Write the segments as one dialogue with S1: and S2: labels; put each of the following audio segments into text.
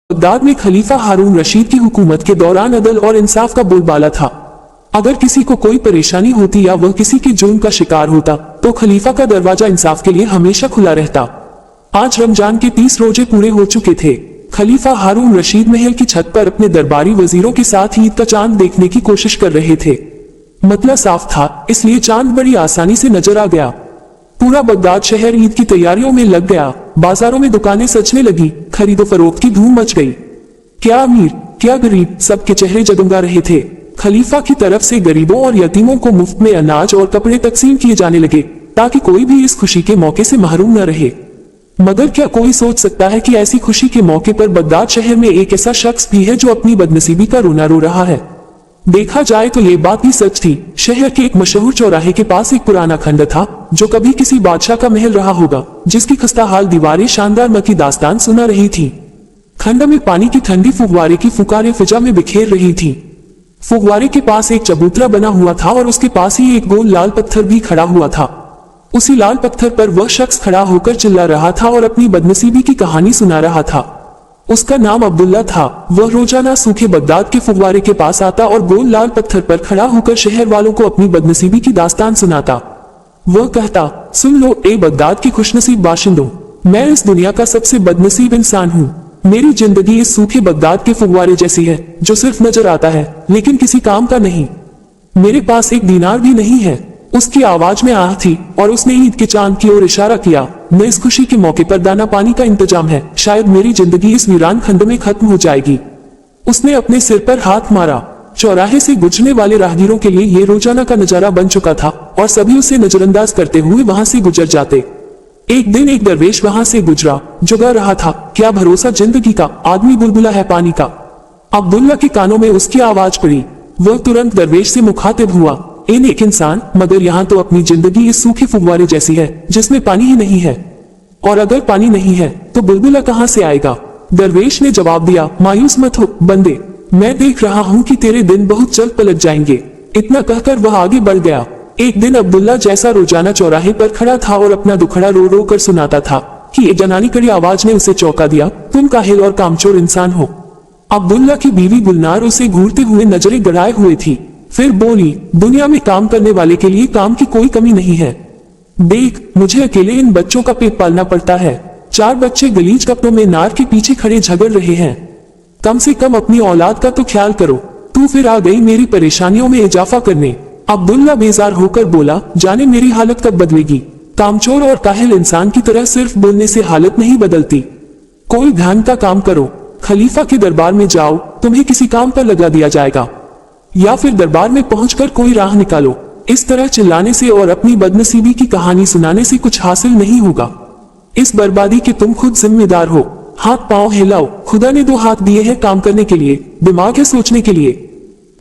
S1: Baghdad में खलीफा हारून रशीद की हुकूमत के दौरान अदल और इंसाफ का बोलबाला था। अगर किसी को कोई परेशानी होती या वह किसी के जुल्म का शिकार होता तो खलीफा का दरवाजा इंसाफ के लिए हमेशा खुला रहता। आज रमजान के 30 रोजे पूरे हो चुके थे। खलीफा हारून रशीद महल की छत पर अपने दरबारी वजीरों के साथ ईद का चांद देखने की कोशिश कर रहे थे। मतला साफ था, इसलिए चांद बड़ी आसानी से नजर आ गया। पूरा बगदाद शहर ईद की तैयारियों में लग गया। बाजारों में दुकानें सजने लगी, खरीदो फरोख्त की धूम मच गई। क्या अमीर क्या गरीब, सबके चेहरे जगमगा रहे थे। खलीफा की तरफ से गरीबों और यतीमों को मुफ्त में अनाज और कपड़े तकसीम किए जाने लगे ताकि कोई भी इस खुशी के मौके से महरूम न रहे। मगर क्या कोई सोच सकता है कि ऐसी खुशी के मौके पर बगदाद शहर में एक ऐसा शख्स भी है जो अपनी बदनसीबी का रोना रो रहा है। देखा जाए तो ये बात भी सच थी। शहर के एक मशहूर चौराहे के पास एक पुराना खंड था जो कभी किसी बादशाह का महल रहा होगा, जिसकी खस्ताहाल दीवारें शानदार मक्की दास्तान सुना रही थी। खंड में पानी की ठंडी फुव्वारे की फुकारें फिजा में बिखेर रही थी। फुव्वारे के पास एक चबूतरा बना हुआ था और उसके पास ही एक गोल लाल पत्थर भी खड़ा हुआ था। उसी लाल पत्थर पर वह शख्स खड़ा होकर चिल्ला रहा था और अपनी बदनसीबी की कहानी सुना रहा था। उसका नाम अब्दुल्ला था। वह रोजाना सूखे बगदाद के फुव्वारे के पास आता और गोल लाल पत्थर पर खड़ा होकर शहर वालों को अपनी बदनसीबी की दास्तान सुनाता। वह कहता, सुन लो ए बगदाद की खुशनसीब बाशिंदों, मैं इस दुनिया का सबसे बदनसीब इंसान हूँ। मेरी जिंदगी इस सूखे बगदाद के फुव्वारे जैसी है जो सिर्फ नजर आता है लेकिन किसी काम का नहीं। मेरे पास एक दीनार भी नहीं है। उसकी आवाज में आह थी और उसने ईद के चांद की ओर इशारा किया। न इस खुशी के मौके पर दाना पानी का इंतजाम है, शायद मेरी जिंदगी इस वीरान खंड में खत्म हो जाएगी। उसने अपने सिर पर हाथ मारा। चौराहे से गुजरने वाले राहगीरों के लिए ये रोजाना का नजारा बन चुका था और सभी उसे नजरअंदाज करते हुए वहां से गुजर जाते। एक दिन एक दरवेश वहां से गुजरा जो गा रहा था, क्या भरोसा जिंदगी का, आदमी बुलबुला है पानी का। अब्दुल्ला के कानों में उसकी आवाज पड़ी। वह तुरंत दरवेश से मुखातिब हुआ, ए नेक इंसान, मगर यहाँ तो अपनी जिंदगी इस सूखे फुव्वारे जैसी है जिसमें पानी ही नहीं है, और अगर पानी नहीं है तो बुलबुला कहाँ से आएगा। दरवेश ने जवाब दिया, मायूस मत हो बंदे, मैं देख रहा हूँ कि तेरे दिन बहुत जल्द पलट जाएंगे। इतना कहकर वह आगे बढ़ गया। एक दिन अब्दुल्ला जैसा रोजाना चौराहे पर खड़ा था और अपना दुखड़ा रो रो कर सुनाता था कि एक जनानी कड़ी आवाज ने उसे चौंका दिया, तुम काहिल और कामचोर इंसान हो। अब्दुल्ला की बीवी गुलनार उसे घूरते हुए नजरें गड़ाए हुए थी। फिर बोली, दुनिया में काम करने वाले के लिए काम की कोई कमी नहीं है। देख, मुझे अकेले इन बच्चों का पेट पालना पड़ता है। 4 बच्चे गलीज कपड़ों में नार के पीछे खड़े झगड़ रहे हैं। कम से कम अपनी औलाद का तो ख्याल करो। तू फिर आ गई मेरी परेशानियों में इजाफा करने। अब्दुल्ला बेजार होकर बोला, जाने मेरी हालत कब बदलेगी। कामचोर और काहिल इंसान की तरह सिर्फ बोलने से हालत नहीं बदलती। कोई ध्यान का काम करो। खलीफा के दरबार में जाओ, तुम्हें किसी काम पर लगा दिया जाएगा, या फिर दरबार में पहुंचकर कोई राह निकालो। इस तरह चिल्लाने से और अपनी बदनसीबी की कहानी सुनाने से कुछ हासिल नहीं होगा। इस बर्बादी के तुम खुद जिम्मेदार हो। हाथ पांव हिलाओ। खुदा ने 2 हाथ दिए हैं काम करने के लिए, दिमाग है सोचने के लिए।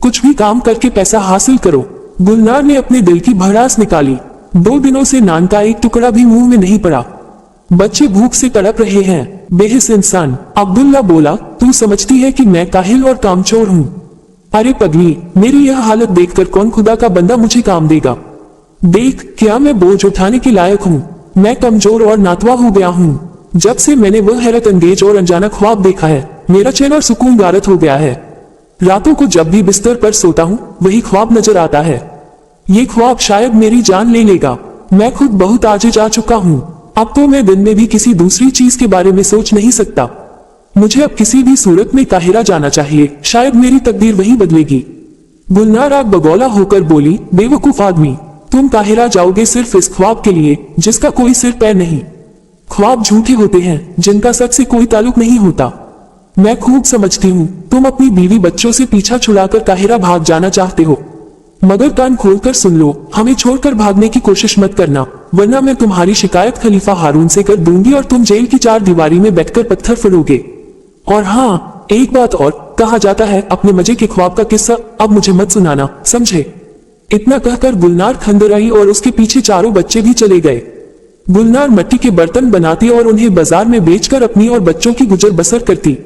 S1: कुछ भी काम करके पैसा हासिल करो। गुलनार ने अपने दिल की भड़ास निकाली। 2 दिनों से नान का एक टुकड़ा भी मुंह में नहीं पड़ा। बच्चे भूख से तड़प रहे हैं। बेहिस इंसान। अब्दुल्ला बोला, तू समझती है कि मैं काहिल और कामचोर हूँ? अरे पगली, मेरी यह हालत देखकर कौन खुदा का बंदा मुझे काम देगा। देख, क्या मैं बोझ उठाने के लायक हूँ? मैं कमजोर और नातवा हो गया हूँ। जब से मैंने वह हैरत अंगेज और अनजाना ख्वाब देखा है, मेरा चैन और सुकून गारत हो गया है। रातों को जब भी बिस्तर पर सोता हूँ वही ख्वाब नजर आता है। ये ख्वाब शायद मेरी जान ले लेगा। मैं खुद बहुत आजिज आ चुका हूँ। अब तो मैं दिन में भी किसी दूसरी चीज के बारे में सोच नहीं सकता। मुझे अब किसी भी सूरत में काहिरा जाना चाहिए, शायद मेरी तकदीर वहीं बदलेगी। गुलनार आग बगौला होकर बोली, बेवकूफ आदमी, तुम काहिरा जाओगे सिर्फ इस ख्वाब के लिए जिसका कोई सिर पैर नहीं। ख्वाब झूठे होते हैं जिनका सच से कोई ताल्लुक नहीं होता। मैं खूब समझती हूँ तुम अपनी बीवी बच्चों से पीछा छुड़ाकर काहिरा भाग जाना चाहते हो, मगर कान खोलकर सुन लो, हमें छोड़कर भागने की कोशिश मत करना, वरना मैं तुम्हारी शिकायत खलीफा हारून से कर दूंगी और तुम जेल की 4 दीवारी में बैठकर पत्थर फोड़ोगे। और हाँ, एक बात और, कहा जाता है अपने मजे के ख्वाब का किस्सा अब मुझे मत सुनाना, समझे। इतना कहकर गुलनार खंडराई और उसके पीछे 4 बच्चे भी चले गए। गुलनार मिट्टी के बर्तन बनाती और उन्हें बाजार में बेचकर अपनी और बच्चों की गुजर बसर करती।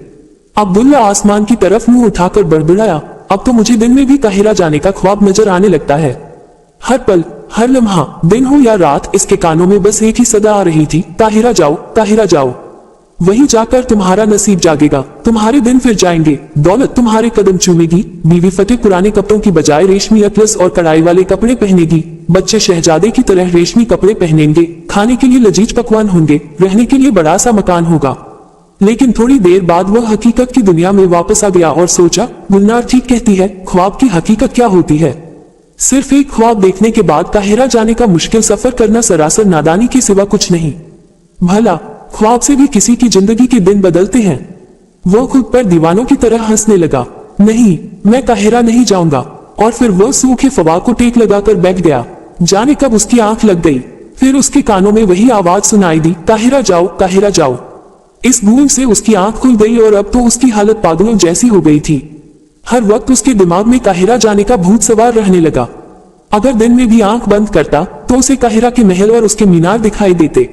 S1: अब्दुल्ला आसमान की तरफ मुंह उठाकर बड़बड़ाया, अब तो मुझे दिन में भी काहिरा जाने का ख्वाब नजर आने लगता है। हर पल, हर लम्हा, दिन हो या रात, इसके कानों में बस एक ही सदा आ रही थी, काहिरा जाओ, काहिरा जाओ। वहीं जाकर तुम्हारा नसीब जागेगा, तुम्हारे दिन फिर जाएंगे, दौलत तुम्हारे कदम चूमेगी। बीवी फटे पुराने कपड़ों की बजाय रेशमी अतलस और कढ़ाई वाले कपड़े पहनेगी। बच्चे शहजादे की तरह रेशमी कपड़े पहनेंगे। खाने के लिए लजीज पकवान होंगे, रहने के लिए बड़ा सा मकान होगा। लेकिन थोड़ी देर बाद वह हकीकत की दुनिया में वापस आ गया और सोचा, गुलनार ठीक कहती है, ख्वाब की हकीकत क्या होती है। सिर्फ एक ख्वाब देखने के बाद काहिरा जाने का मुश्किल सफर करना सरासर नादानी के सिवा कुछ नहीं। भला ख्वाब से भी किसी की जिंदगी के दिन बदलते हैं। वो खुद पर दीवानों की तरह हंसने लगा। नहीं, मैं काहिरा नहीं जाऊंगा। और फिर वह सूखे फवा को टेक लगाकर बैठ गया। जाने कब उसकी आंख लग गई। फिर उसके कानों में वही आवाज सुनाई दी, काहिरा जाओ, काहिरा जाओ। इस बूंद से उसकी आंख खुल गई और अब तो उसकी हालत पागलों जैसी हो गई थी। हर वक्त उसके दिमाग में काहिरा जाने का भूत सवार रहने लगा। अगर दिन में भी आंख बंद करता तो उसे काहिरा के महल और उसके मीनार दिखाई देते।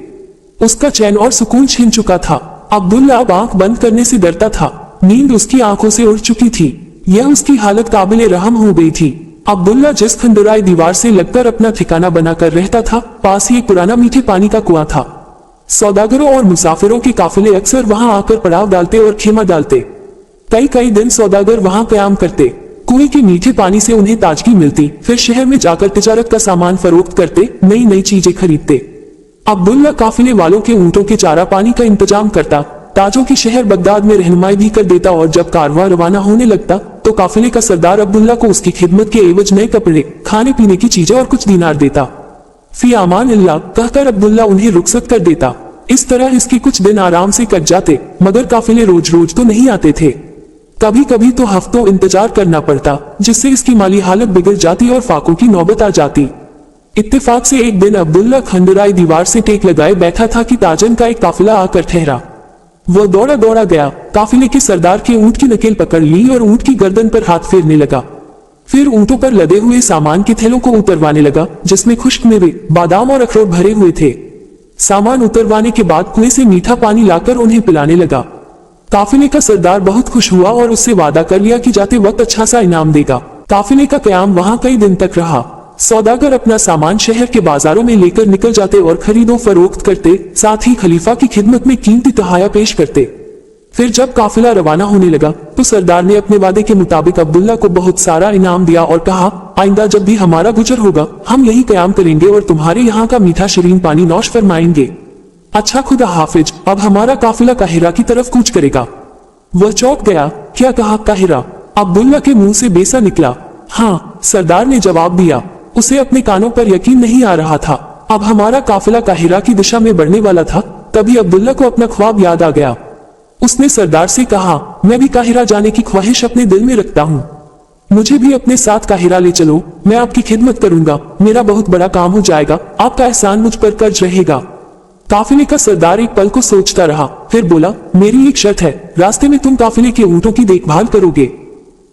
S1: उसका चैन और सुकून छिन चुका था। अब्दुल्ला अब आंख बंद करने से डरता था। नींद उसकी आंखों से उड़ चुकी थी। यह उसकी हालत काबिले रहम हो गई थी। अब्दुल्ला जिस खंडराई दीवार से लगकर अपना ठिकाना बनाकर रहता था, पास ही एक पुराना मीठे पानी का कुआं था। सौदागरों और मुसाफिरों के काफिले अक्सर वहां आकर पड़ाव डालते और खेमा डालते। कई कई दिन सौदागर वहां कयाम करते। कुएं के मीठे पानी से उन्हें ताजगी मिलती। फिर शहर में जाकर तिजारत का सामान फरोख्त करते, नई नई चीजें खरीदते। अब्दुल्ला काफिले वालों के ऊंटों के चारा पानी का इंतजाम करता, ताजों की शहर बगदाद में रहनुमाई भी कर देता और जब कारवां रवाना होने लगता तो काफिले का सरदार अब्दुल्ला को उसकी खिदमत के एवज नए कपड़े, खाने पीने की चीजें और कुछ दीनार देता। फी अमान अल्लाह कहकर अब्दुल्ला उन्हें रुखसत कर देता। इस तरह इसके कुछ दिन आराम से कट जाते, मगर काफिले रोज रोज तो नहीं आते थे। कभी कभी तो हफ्तों इंतजार करना पड़ता, जिससे इसकी माली हालत बिगड़ जाती और फाकों की नौबत आ जाती। इत्तेफाक से एक दिन अब्दुल्ला खंडराई दीवार से टेक लगाए बैठा था कि ताजन का एक काफिला आकर ठहरा। वह दौड़ा दौड़ा गया, काफिले के सरदार के ऊंट की नकेल पकड़ ली और ऊंट की गर्दन पर हाथ फेरने लगा। फिर ऊंटों पर लदे हुए सामान के थैलों को उतरवाने लगा, जिसमें खुश्क मेवे, बादाम और अखरोट भरे हुए थे। सामान उतरवाने के बाद कुएं से मीठा पानी लाकर उन्हें पिलाने लगा। काफिले का सरदार बहुत खुश हुआ और उससे वादा कर लिया कि जाते वक्त अच्छा सा इनाम देगा। काफिले का कयाम वहां कई दिन तक रहा। सौदागर अपना सामान शहर के बाजारों में लेकर निकल जाते और खरीदो फरोख्त करते, साथ ही खलीफा की खिदमत में कीमती तोहफा पेश करते। फिर जब काफिला रवाना होने लगा तो सरदार ने अपने वादे के मुताबिक अब्दुल्ला को बहुत सारा इनाम दिया और कहा, आइंदा जब भी हमारा गुजर होगा हम यही कयाम करेंगे और तुम्हारे यहाँ का मीठा शरीन पानी नौश फरमाएंगे। अच्छा खुदा हाफिज, अब हमारा काफिला काहिरा की तरफ कूच करेगा। वह चौंक गया। क्या कहा, काहिरा? अब्दुल्ला के मुंह से बेसा निकला। हाँ, सरदार ने जवाब दिया। उसे अपने कानों पर यकीन नहीं आ रहा था। अब हमारा काफिला काहिरा की दिशा में बढ़ने वाला था। तभी अब्दुल्ला को अपना ख्वाब याद आ गया। उसने सरदार से कहा, मैं भी काहिरा जाने की ख्वाहिश अपने दिल में रखता हूँ, मुझे भी अपने साथ काहिरा ले चलो। मैं आपकी खिदमत करूंगा, मेरा बहुत बड़ा काम हो जाएगा, आपका एहसान मुझ पर कर्ज रहेगा। काफिले का सरदार एक पल को सोचता रहा, फिर बोला, मेरी एक शर्त है, रास्ते में तुम काफिले के ऊंटों की देखभाल करोगे।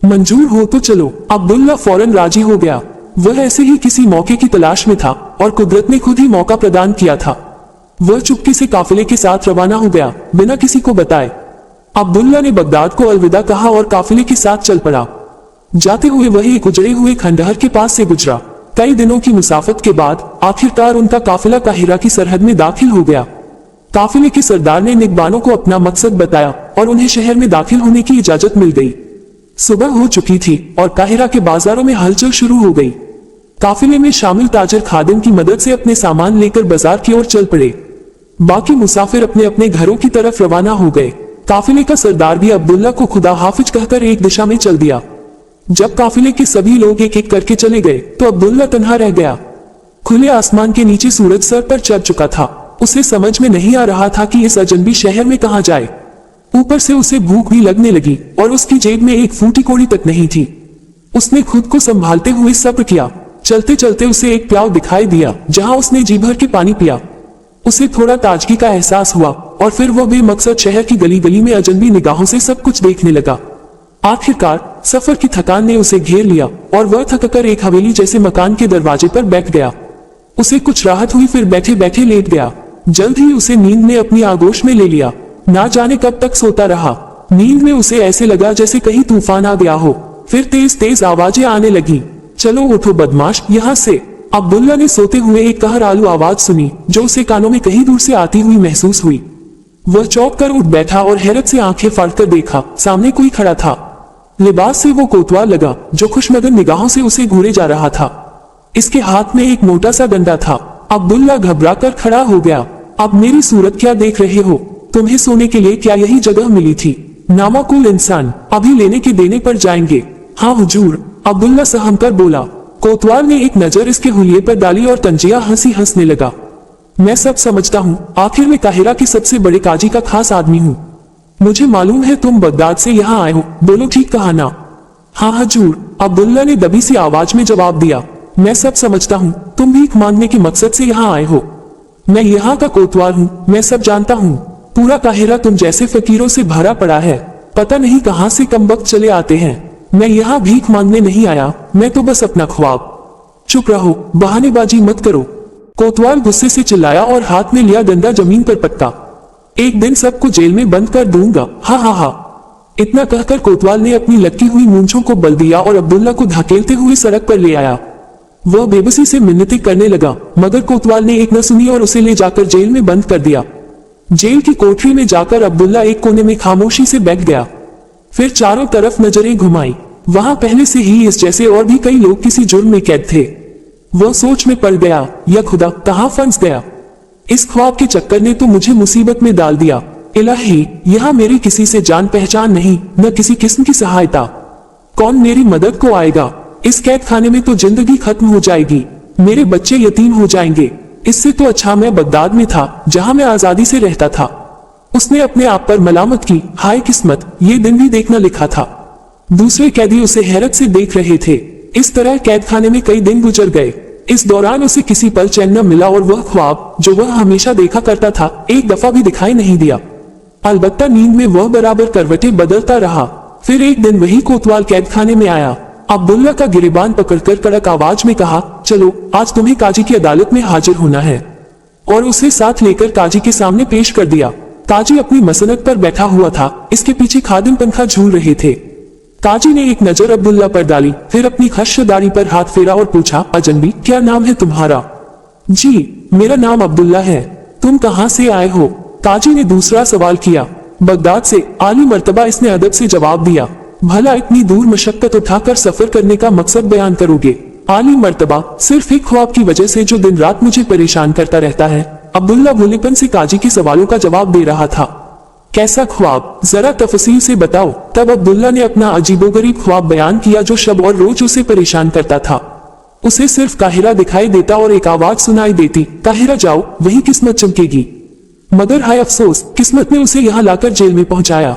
S1: मंजूर हो तो चलो। अब्दुल्ला फौरन राजी हो गया। वह ऐसे ही किसी मौके की तलाश में था और कुदरत ने खुद ही मौका प्रदान किया था। वह चुपके से काफिले के साथ रवाना हो गया, बिना किसी को बताए। अब्दुल्ला ने बगदाद को अलविदा कहा और काफिले के साथ चल पड़ा। जाते हुए वह एक उजड़े हुए खंडहर के पास से गुजरा। कई दिनों की मुसाफत के बाद आखिरकार उनका काफिला काहिरा की सरहद में दाखिल हो गया। काफिले के सरदार ने निगबानों को अपना मकसद बताया और उन्हें शहर में दाखिल होने की इजाजत मिल गई। सुबह हो चुकी थी और काहिरा के बाजारों में हलचल शुरू हो गई। काफिले में शामिल ताजर खादिम की मदद से अपने सामान लेकर बाजार की ओर चल पड़े। बाकी मुसाफिर अपने अपने घरों की तरफ रवाना हो गए। काफिले का सरदार भी अब्दुल्ला को खुदा हाफिज कहकर एक दिशा में चल दिया। जब काफिले के सभी लोग एक एक करके चले गए तो अब्दुल्ला तन्हा रह गया। खुले आसमान के नीचे सूरज सर पर चढ़ चुका था। उसे समझ में नहीं आ रहा था कि इस अजनबी शहर में कहां जाए। ऊपर से उसे भूख भी लगने लगी और उसकी जेब में एक फूटी कोड़ी तक नहीं थी। उसने खुद को संभालते हुए सब्र किया। चलते चलते उसे एक प्याव दिखाई दिया जहां उसने जी भर के पानी पिया। उसे थोड़ा ताजगी का एहसास हुआ और फिर वह बेमकसद शहर की गली गली में अजनबी निगाहों से सब कुछ देखने लगा। आखिरकार सफर की थकान ने उसे घेर लिया और वह थककर एक हवेली जैसे मकान के दरवाजे पर बैठ गया। उसे कुछ राहत हुई, फिर बैठे बैठे लेट गया। जल्द ही उसे नींद ने अपनी आगोश में ले लिया। ना जाने कब तक सोता रहा। नींद में उसे ऐसे लगा जैसे कहीं तूफान आ गया हो। फिर तेज तेज आवाजें आने लगी। चलो उठो बदमाश, यहाँ से। अब्दुल्ला ने सोते हुए एक कहर आलू आवाज सुनी जो उसे कानों में कहीं दूर से आती हुई महसूस हुई। वह चौंक कर उठ बैठा और हैरत से आंखें फाड़कर देखा, सामने कोई खड़ा था। लिबास से वो कोतवाल लगा जो खुशमगन निगाहों से उसे घूरे जा रहा था। इसके हाथ में एक मोटा सा डंडा था। अब्दुल्ला घबरा कर खड़ा हो गया। अब मेरी सूरत क्या देख रहे हो? तुम्हें सोने के लिए क्या यही जगह मिली थी? नामाकुल इंसान, अभी लेने के देने पर जाएंगे। हाँ हुजूर, अब्दुल्ला सहम कर बोला। कोतवाल ने एक नजर इसके हुलिये पर डाली और तंजिया हंसी हंसने लगा। मैं सब समझता हूँ, आखिर में काहिरा के सबसे बड़े काजी का खास आदमी हूँ। मुझे मालूम है तुम बगदाद से यहाँ आए हो, बोलो ठीक कहा ना? हाँ हुजूर, अब्दुल्ला ने दबी सी आवाज में जवाब दिया। मैं सब समझता हूँ, तुम भीख मांगने के मकसद से यहाँ आए हो। मैं यहाँ का कोतवाल हूँ, मैं सब जानता हूँ। पूरा काहिरा तुम जैसे फकीरों से भरा पड़ा है, पता नहीं कहाँ से कमबख्त चले आते हैं। मैं यहाँ भीख मांगने नहीं आया, मैं तो बस अपना ख्वाब। चुप रहो, बहानेबाजी मत करो, कोतवाल गुस्से से चिल्लाया और हाथ में लिया डंडा जमीन पर पटका। एक दिन सबको जेल में बंद कर दूंगा, हा हा हा। इतना कहकर कोतवाल ने अपनी लटकी हुई मूंछों को बल दिया और अब्दुल्ला को धकेलते हुए सड़क पर ले आया। वह बेबसी से मिन्नतें करने लगा, मगर कोतवाल ने एक न सुनी और उसे ले जाकर जेल में बंद कर दिया। जेल की कोठरी में जाकर अब्दुल्ला एक कोने में खामोशी से बैठ गया। फिर चारों तरफ नजरें घुमाई। वहां पहले से ही इस जैसे और भी कई लोग किसी जुर्म में कैद थे। वह सोच में पड़ गया, या खुदा, कहां फंस गया? इस ख्वाब के चक्कर ने तो मुझे मुसीबत में डाल दिया। इलाही, यहाँ मेरी किसी से जान पहचान नहीं, न किसी किस्म की सहायता। कौन मेरी मदद को आएगा? इस कैद खाने में तो जिंदगी खत्म हो जाएगी, मेरे बच्चे यतीम हो जाएंगे। इससे तो अच्छा मैं बगदाद में था, जहां मैं आजादी से रहता था। उसने अपने आप पर मलामत की। हाय किस्मत, ये दिन भी देखना लिखा था। दूसरे कैदी उसे हैरत से देख रहे थे। इस तरह कैद खाने में कई दिन गुजर गए। इस दौरान उसे किसी पल चैन न मिला और वह ख्वाब जो वह हमेशा देखा करता था, एक दफा भी दिखाई नहीं दिया। अलबत्ता नींद में वह बराबर करवटें बदलता रहा। फिर एक दिन वही कोतवाल कैद खाने में आया। अब्दुल्ला का गिरेबान पकड़कर कड़क आवाज में कहा, चलो आज तुम्हें काजी की अदालत में हाजिर होना है। और उसे साथ लेकर काजी के सामने पेश कर दिया। काजी अपनी मसनद पर बैठा हुआ था, इसके पीछे खादिम पंखा झूल रहे थे। काजी ने एक नजर अब्दुल्ला पर डाली, फिर अपनी खश्श दाढ़ी पर हाथ फेरा और पूछा, अजनबी, क्या नाम है तुम्हारा? जी, मेरा नाम अब्दुल्ला है। तुम कहाँ से आए हो? काजी ने दूसरा सवाल किया। बगदाद से, आली मर्तबा, इसने अदब से जवाब दिया। भला इतनी दूर मशक्कत उठाकर सफर करने का मकसद बयान करोगे? आली मर्तबा, सिर्फ एक ख्वाब की वजह से जो दिन रात मुझे परेशान करता रहता है। अब्दुल्ला भोलेपन से काजी के सवालों का जवाब दे रहा था। कैसा ख्वाब, जरा तफसील से बताओ। तब अब्दुल्ला ने अपना अजीबोगरीब ख्वाब बयान किया जो शब और रोज उसे परेशान करता था। उसे सिर्फ काहिरा दिखाई देता और एक आवाज सुनाई देती, काहिरा जाओ, वही किस्मत चमकेगी। मगर हाय अफसोस, किस्मत ने उसे यहाँ लाकर जेल में पहुंचाया।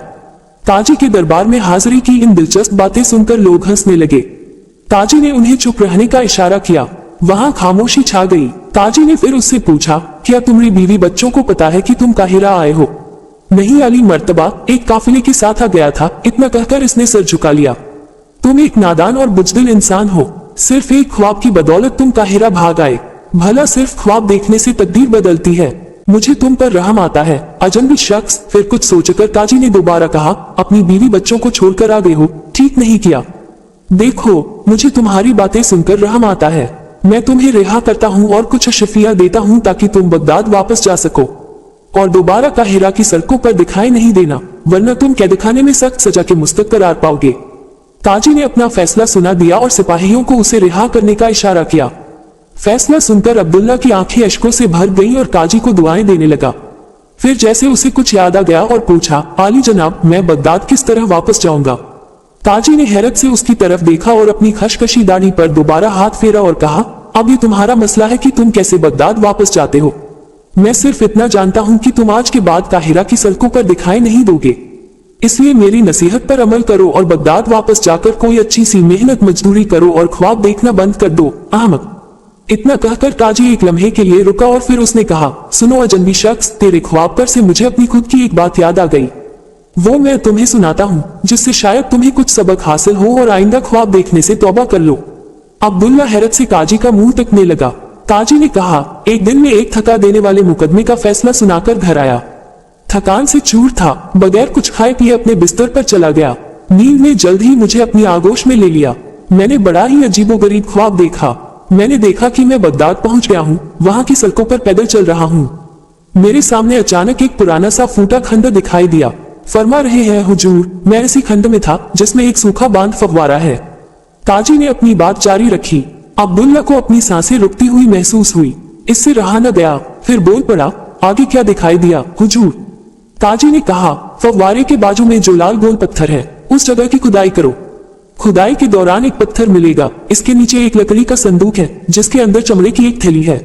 S1: काजी के दरबार में हाजिरी की इन दिलचस्प बातें सुनकर लोग हंसने लगे। काजी ने उन्हें चुप रहने का इशारा किया। वहां खामोशी छा गई। काजी ने फिर उससे पूछा, क्या तुम्हारी बीवी बच्चों को पता है कि तुम काहिरा आए हो? नहीं आली मर्तबा, एक काफिले के साथ आ गया था। इतना कहकर इसने सर झुका लिया। तुम एक नादान और बुजदिल इंसान हो। सिर्फ एक ख्वाब की बदौलत तुम काहिरा भाग आए। भला सिर्फ ख्वाब देखने से तकदीर बदलती है? मुझे तुम पर रहम आता है, अजनबी शख्स। फिर कुछ सोचकर काजी ने दोबारा कहा, अपनी बीवी बच्चों को छोड़कर आ गए हो, ठीक नहीं किया। देखो, मुझे तुम्हारी बातें सुनकर रहम आता है। मैं तुम्हें रिहा करता हूँ और कुछ शफिया देता हूँ ताकि तुम बगदाद वापस जा सको और दोबारा काहिरा की सड़कों पर दिखाई नहीं देना, वरना तुम कैदखाने में सख्त सजा के मुस्तक करार पाओगे। काजी ने अपना फैसला सुना दिया और सिपाहियों को उसे रिहा करने का इशारा किया। फैसला सुनकर अब्दुल्ला की आंखें अश्कों से भर गईं और काजी को दुआएं देने लगा। फिर जैसे उसे कुछ याद आ गया और पूछा, आली जनाब, मैं बगदाद किस तरह वापस जाऊंगा? काजी ने हैरत से उसकी तरफ देखा और अपनी खशखशी दाढ़ी पर दोबारा हाथ फेरा और कहा, अब ये तुम्हारा मसला है कि तुम कैसे बगदाद वापस जाते हो। मैं सिर्फ इतना जानता हूं कि तुम आज के बाद काहिरा की सड़कों पर दिखाई नहीं दोगे। इसलिए मेरी नसीहत पर अमल करो और बगदाद वापस जाकर कोई अच्छी सी मेहनत मजदूरी करो और ख्वाब देखना बंद कर दो, अहमक। इतना कहकर काजी एक लम्हे के लिए रुका और फिर उसने कहा, सुनो अजनबी शख्स, तेरे ख्वाब पर से मुझे अपनी खुद की एक बात याद आ गई। वो मैं तुम्हें सुनाता हूँ, जिससे शायद तुम्हें कुछ सबक हासिल हो और आइंदा ख्वाब देखने से तौबा कर लो। अब्दुल्ला हैरत से काजी का मुंह तकने लगा। काजी ने कहा, एक दिन में एक थका देने वाले मुकदमे का फैसला सुनाकर घर आया। थकान से चूर था, बगैर कुछ खाए पिए अपने बिस्तर पर चला गया। नींद ने जल्द ही मुझे अपनी आगोश में ले लिया। मैंने बड़ा ही अजीबोगरीब ख्वाब देखा। मैंने देखा कि मैं बगदाद पहुंच गया हूँ, वहां की सड़कों पर पैदल चल रहा हूँ। मेरे सामने अचानक एक पुराना सा फूटा खंड दिखाई दिया। फरमा रहे हैं हुजूर, मैं इसी खंड में था जिसमें एक सूखा बांध फव्वारा है। काजी ने अपनी बात जारी रखी। अब्दुल्ला को अपनी सांसें रुकती हुई महसूस हुई। इससे रहा न गया, फिर बोल पड़ा, आगे क्या दिखाई दिया हुजूर? काजी ने कहा, फव्वारे के बाजू में जो लाल गोल पत्थर है उस जगह की खुदाई करो। खुदाई के दौरान एक पत्थर मिलेगा। इसके नीचे एक लकड़ी का संदूक है जिसके अंदर चमड़े की एक थैली है।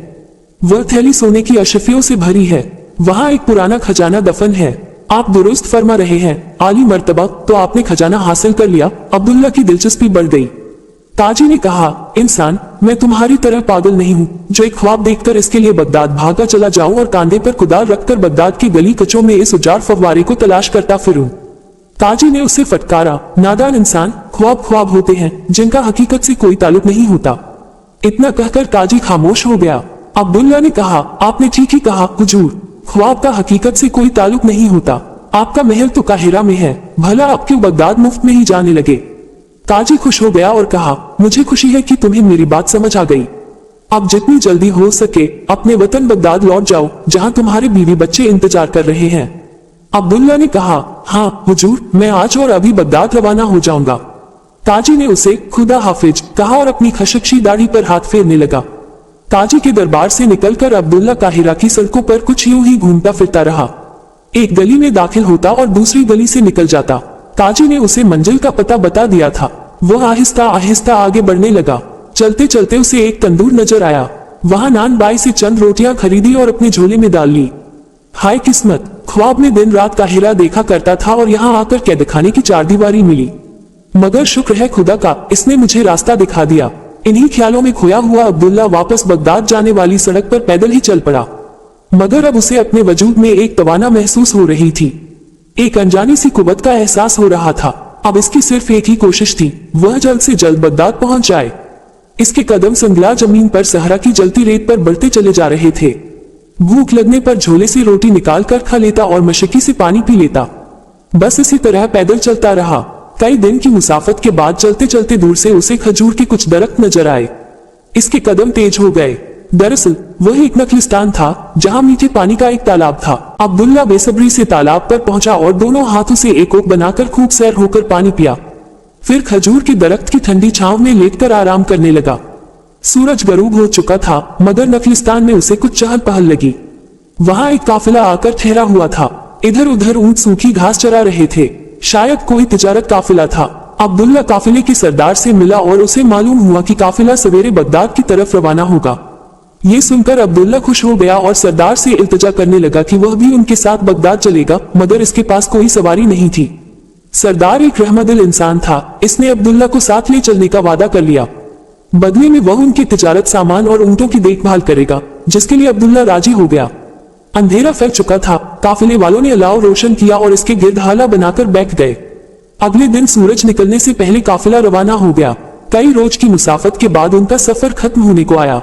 S1: वह थैली सोने की अशफियों से भरी है। वहां एक पुराना खजाना दफन है। आप दुरुस्त फरमा रहे हैं आली मर्तबा, तो आपने खजाना हासिल कर लिया। अब्दुल्ला की दिलचस्पी बढ़ गई। काजी ने कहा, इंसान, मैं तुम्हारी तरह पागल नहीं हूँ जो एक ख्वाब देखकर इसके लिए बगदाद भागा चला जाऊं और कांधे पर कुदाल रखकर बगदाद की गली कचों में इस उजाड़ फव्वारे को तलाश करता फिरूं। काजी ने उसे फटकारा, नादान इंसान, ख्वाब ख्वाब होते हैं जिनका हकीकत से कोई ताल्लुक नहीं होता। इतना कहकर काजी खामोश हो गया। अब्दुल्ला ने कहा, आपने ठीक ही कहा हुजूर, ख्वाब का हकीकत से कोई ताल्लुक नहीं होता। आपका महल तो काहिरा में है, भला आप क्यों बगदाद मुफ्त में ही जाने लगे? काजी खुश हो गया और कहा, मुझे खुशी है कि तुम्हें मेरी बात समझ आ गई। अब जितनी जल्दी हो सके अपने वतन बगदाद लौट जाओ जहां तुम्हारे बीवी बच्चे इंतजार कर रहे हैं। अब्दुल्ला ने कहा, हाँ हुजूर, मैं आज और अभी बगदाद रवाना हो जाऊंगा। काजी ने उसे खुदा हाफिज कहा और अपनी खशखशी दाढ़ी पर हाथ फेरने लगा। काजी के दरबार से निकलकर अब्दुल्ला काहिरा की सड़कों पर कुछ यूं ही घूमता फिरता रहा। एक गली में दाखिल होता और दूसरी गली से निकल जाता। काजी ने उसे मंजिल का पता बता दिया था। वह आहिस्ता आहिस्ता आगे बढ़ने लगा। चलते चलते उसे एक तंदूर नजर आया। वहां नान बाई से चंद रोटियां खरीदी और अपने झोले में डाल ली। हाय किस्मत, ख्वाब में दिन रात काहिरा देखा करता था और यहाँ आकर कैद खाने की चारदीवारी मिली। मगर शुक्र है खुदा का, इसने मुझे रास्ता दिखा दिया। इन्हीं ख्यालों में खोया हुआ अब्दुल्ला वापस बगदाद जाने वाली सड़क पर पैदल ही चल पड़ा। मगर अब उसे अपने वजूद में एक तवाना महसूस हो रही थी। एक अनजानी सी कुव्वत का एहसास हो रहा था। अब इसकी सिर्फ एक ही कोशिश थी, वह जल्द से जल्द बगदाद पहुंच जाए। इसके कदम संगला जमीन पर सहरा की जलती रेत पर बढ़ते चले जा रहे थे। भूख लगने पर झोले से रोटी निकाल कर खा लेता और मशक्की से पानी पी लेता। बस इसी तरह पैदल चलता रहा। कई दिन की मुसाफत के बाद चलते चलते दूर से उसे खजूर के कुछ दरख्त नजर आए। इसके कदम तेज हो गए। दरअसल वह एक नखलिस्तान था जहां मीठे पानी का एक तालाब था। अब्दुल्ला बेसब्री से तालाब पर पहुंचा और दोनों हाथों से एक ओक बनाकर खूब सैर होकर पानी पिया। फिर खजूर के दरख्त की ठंडी छांव में लेटकर आराम करने लगा। सूरज गरूब हो चुका था मगर नखलिस्तान में उसे कुछ चहल पहल लगी। वहां एक काफिला आकर ठहरा हुआ था। इधर उधर ऊंट सूखी घास चरा रहे थे। शायद कोई तिजारत काफिला था। अब्दुल्ला काफिले के सरदार से मिला और उसे मालूम हुआ कि काफिला सवेरे बगदाद की तरफ रवाना होगा। ये सुनकर अब्दुल्ला खुश हो गया और सरदार से इल्तिजा करने लगा कि वह भी उनके साथ बगदाद चलेगा, मगर इसके पास कोई सवारी नहीं थी। सरदार एक रहमदिल इंसान था। इसने अब्दुल्ला को साथ ले चलने का वादा कर लिया। बदले में वह उनके तिजारत सामान और ऊंटों की देखभाल करेगा, जिसके लिए अब्दुल्ला राजी हो गया। अंधेरा फैल चुका था। काफिले वालों ने अलाव रोशन किया और इसके गिर्द हाला बनाकर बैठ गए। अगले दिन सूरज निकलने से पहले काफिला रवाना हो गया। कई रोज की मुसाफत के बाद उनका सफर खत्म होने को आया।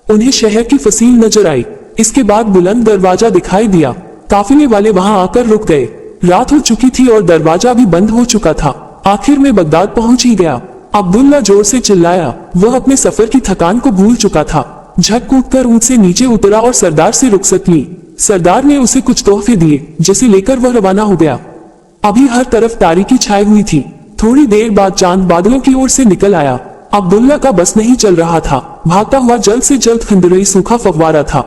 S1: उन्हें शहर की फसील नजर आई। इसके बाद बुलंद दरवाजा दिखाई दिया। काफिले वाले वहां आकर रुक गए। रात हो चुकी थी और दरवाजा भी बंद हो चुका था। आखिर में बगदाद पहुंच ही गया। अब्दुल्ला जोर से चिल्लाया। वह अपने सफर की थकान को भूल चुका था। झट कूदकर ऊंट से नीचे उतरा और सरदार से रुखसत ली। सरदार ने उसे कुछ तोहफे दिए, जिसे लेकर वह रवाना हो गया। अभी हर तरफ तारीकी छाई हुई थी। थोड़ी देर बाद चांद बादलों की ओर से निकल आया। अब्दुल्ला का बस नहीं चल रहा था। भागता हुआ जल्द से जल्द खंडरई सूखा फव्वारा था।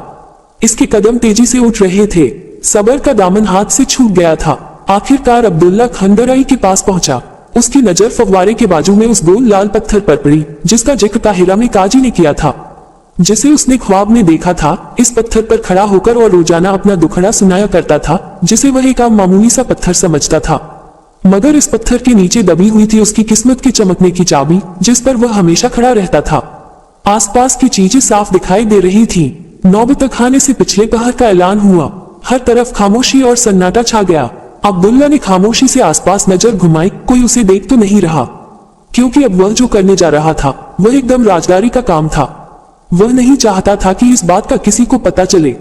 S1: इसके कदम तेजी से उठ रहे थे। सबर का दामन हाथ से छूट गया था। आखिरकार अब्दुल्ला खंडरई के पास पहुंचा। उसकी नजर फव्वारे के बाजू में उस गोल लाल पत्थर पर पड़ी जिसका जिक्र काहिरा में काजी ने किया था, जिसे उसने ख्वाब में देखा था। इस पत्थर पर खड़ा होकर और रोजाना अपना दुखड़ा सुनाया करता था, जिसे वह एक आम मामूली सा पत्थर समझता था। मगर इस पत्थर के नीचे दबी हुई थी उसकी किस्मत के चमकने की चाबी, जिस पर वह हमेशा खड़ा रहता था। आसपास की चीजें साफ दिखाई दे रही थी। नौबत खाने से पिछले पहर का ऐलान हुआ। हर तरफ खामोशी और सन्नाटा छा गया। अब्दुल्ला ने खामोशी से आसपास नजर घुमाई। कोई उसे देख तो नहीं रहा, क्योंकि अब वह जो करने जा रहा था वह एकदम राजदारी का काम था। वह नहीं चाहता था कि इस बात का किसी को पता चले।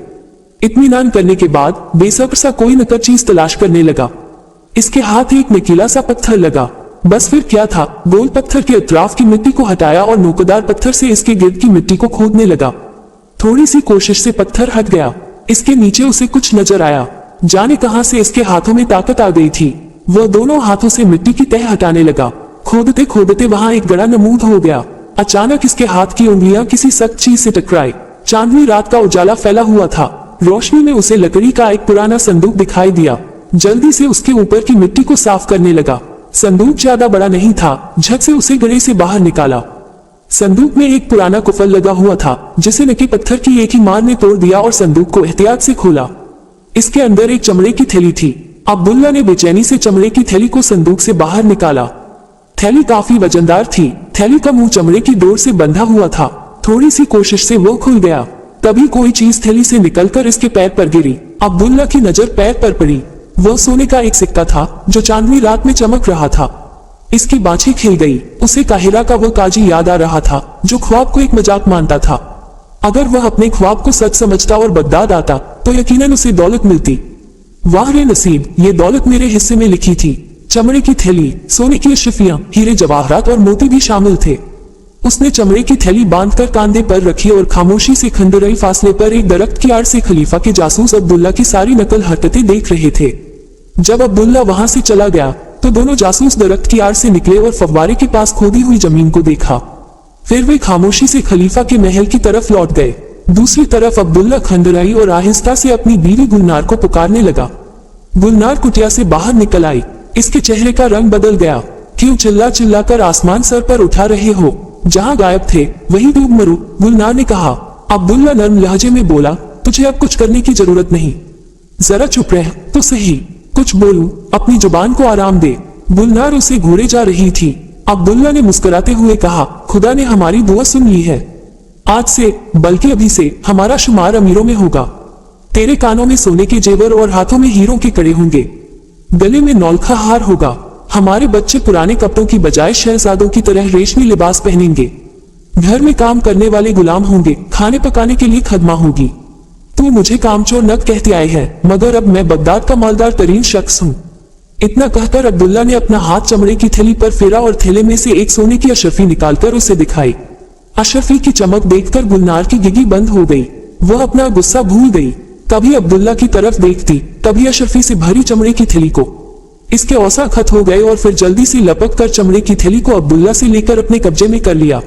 S1: इत्मीनान करने के बाद बेसब्र सा कोई नकर चीज तलाश करने लगा। इसके हाथ एक नुकीला सा पत्थर लगा। बस फिर क्या था, गोल पत्थर के अतराफ की मिट्टी को हटाया और नोकदार पत्थर से इसके गिर्द की मिट्टी को खोदने लगा। थोड़ी सी कोशिश से पत्थर हट गया। इसके नीचे उसे कुछ नजर आया। जाने कहां से इसके हाथों में ताकत आ गई थी। वह दोनों हाथों से मिट्टी की तह हटाने लगा। खोदते खोदते वहां एक गड़ा नमूद हो गया। अचानक इसके हाथ की उंगलियां किसी सख्त चीज से टकराई। चांदनी रात का उजाला फैला हुआ था। रोशनी में उसे लकड़ी का एक पुराना संदूक दिखाई दिया। जल्दी से उसके ऊपर की मिट्टी को साफ करने लगा। संदूक ज्यादा बड़ा नहीं था। झट से उसे गड़े से बाहर निकाला। संदूक में एक पुराना कुफल लगा हुआ था, जिसे नके पत्थर की एक ही मार ने तोड़ दिया और संदूक को एहतियात से खोला। इसके अंदर एक चमड़े की थैली थी। अब्दुल्ला ने बेचैनी से चमड़े की थैली को संदूक से बाहर निकाला। थैली काफी वजनदार थी। थैली का मुंह चमड़े की डोर से बंधा हुआ था। थोड़ी सी कोशिश से वो खुल गया। तभी कोई चीज थैली से निकलकर इसके पैर पर गिरी। अब्दुल्ला की नजर पैर पर पड़ी। वह सोने का एक सिक्का था, जो चांदनी रात में चमक रहा था। इसकी बाछी खिल गई। उसे काहिरा का वो काजी याद आ रहा था, जो ख्वाब को एक मजाक मानता था। अगर वह अपने ख्वाब को सच समझता और बगदाद आता, तो यकीनन उसे दौलत मिलती। वाह रे नसीब, ये दौलत मेरे हिस्से में लिखी थी। चमड़े की थैली, सोने की अशरफियां, हीरे जवाहरात और मोती भी शामिल थे। उसने चमड़े की थैली बांधकर कांधे पर रखी और खामोशी से खंडराई फासले पर एक दरख्त की आड़ से खलीफा के जासूस अब्दुल्ला की सारी नकल हरकतें देख रहे थे। जब अब्दुल्ला वहां से चला गया, तो दोनों जासूस दरख्त की आड़ से निकले और फव्वारे के पास खोदी हुई जमीन को देखा। फिर वे खामोशी से खलीफा के महल की तरफ लौट गए। दूसरी तरफ अब्दुल्ला खंडराई और आहिस्ता से अपनी बीवी गुलनार को पुकारने लगा। गुलनार कुटिया से बाहर निकल आई। इसके चेहरे का रंग बदल गया। क्यों चिल्ला चिल्ला कर आसमान सर पर उठा रहे हो? जहां गायब थे वहीं डूब मरो, गुलनार ने कहा। अब्दुल्ला नर्म लहजे में बोला, तुझे अब कुछ करने की जरूरत नहीं। जरा चुप रह तो सही, कुछ बोलूं, अपनी जुबान को आराम दे। गुलनार उसे घूरे जा रही थी। अब्दुल्ला ने मुस्कुराते हुए कहा, खुदा ने हमारी दुआ सुन ली है। आज से, बल्कि अभी से, हमारा शुमार अमीरों में होगा। तेरे कानों में सोने के जेवर और हाथों में हीरों के कड़े होंगे। गले में नौलखा हार होगा। हमारे बच्चे पुराने कपड़ों की बजाय शहजादों की तरह रेशमी लिबास पहनेंगे। घर में काम करने वाले गुलाम होंगे। खाने पकाने के लिए खदमा होगी। तू मुझे कामचोर नक कहते आए है, मगर अब मैं बगदाद का मालदार तरीन शख्स हूँ। इतना कहकर अब्दुल्ला ने अपना हाथ चमड़े की थैली पर फेरा और थैले में से एक सोने की अशरफी निकालकर उसे दिखाई। अशरफी की चमक देखकर गुलनार की गिगी बंद हो गई। वह अपना गुस्सा भूल गई। कभी अब्दुल्ला की तरफ देखती, कभी अशरफी से भरी चमड़े की थैली को। इसके औसा खत हो गए और फिर जल्दी से लपक कर चमड़े की थैली को अब्दुल्ला से लेकर अपने कब्जे में कर लिया।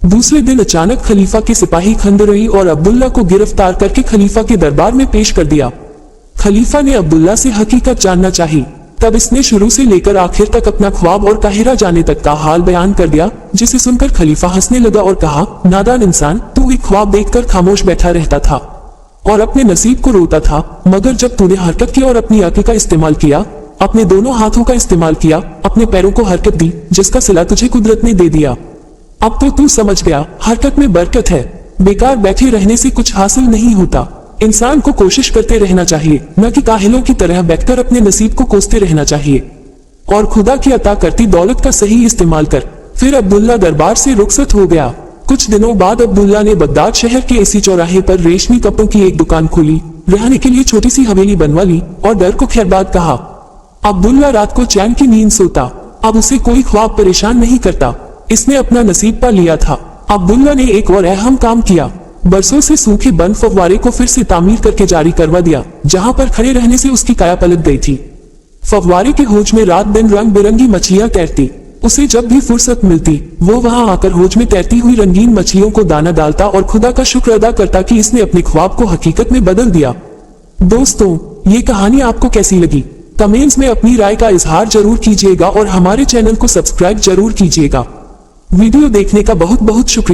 S1: दूसरे दिन अचानक खलीफा के सिपाही खंडराई और अब्दुल्ला को गिरफ्तार करके खलीफा के दरबार में पेश कर दिया। खलीफा ने अब्दुल्ला से हकीकत जानना चाही। तब इसने शुरू से लेकर आखिर तक अपना ख्वाब और काहिरा जाने तक का हाल बयान कर दिया, जिसे सुनकर खलीफा हंसने लगा और कहा, नादान इंसान, तू एक ख्वाब देखकर खामोश बैठा रहता था और अपने नसीब को रोता था, मगर जब तूने हरकत की और अपनी आंखें का इस्तेमाल किया, अपने दोनों हाथों का इस्तेमाल किया, अपने पैरों को हरकत दी, जिसका सिला तुझे कुदरत ने दे दिया। अब तो तू समझ गया, हरकत में बरकत है। बेकार बैठे रहने से कुछ हासिल नहीं होता। इंसान को कोशिश करते रहना चाहिए, न कि काहिलों की तरह बैठकर अपने नसीब को कोसते रहना चाहिए। और खुदा की अता करती दौलत का सही इस्तेमाल कर। फिर अब्दुल्ला दरबार से रुखसत हो गया। कुछ दिनों बाद अब्दुल्ला ने बगदाद शहर के इसी चौराहे पर रेशमी कपड़ों की एक दुकान खोली, रहने के लिए छोटी सी हवेली बनवा ली और डर को खैरबाद कहा। अब्दुल्ला रात को चैन की नींद सोता। अब उसे कोई ख्वाब परेशान नहीं करता। इसने अपना नसीब पा लिया था। अब्दुल्ला ने एक और अहम काम किया। बरसों से सूखे बंद फव्वारे को फिर से तामीर करके जारी करवा दिया, जहां पर खड़े रहने से उसकी काया पलट गई थी। फव्वारे के हौज में रात दिन रंग बिरंगी मछलियां तैरती। उसे जब भी फुर्सत मिलती, वो वहां आकर हौज में तैरती हुई रंगीन मछलियों को दाना डालता और खुदा का शुक्र अदा करता कि इसने अपने ख्वाब को हकीकत में बदल दिया। दोस्तों, ये कहानी आपको कैसी लगी? कमेंट्स में अपनी राय का इजहार जरूर कीजिएगा और हमारे चैनल को सब्सक्राइब जरूर कीजिएगा। वीडियो देखने का बहुत बहुत शुक्रिया।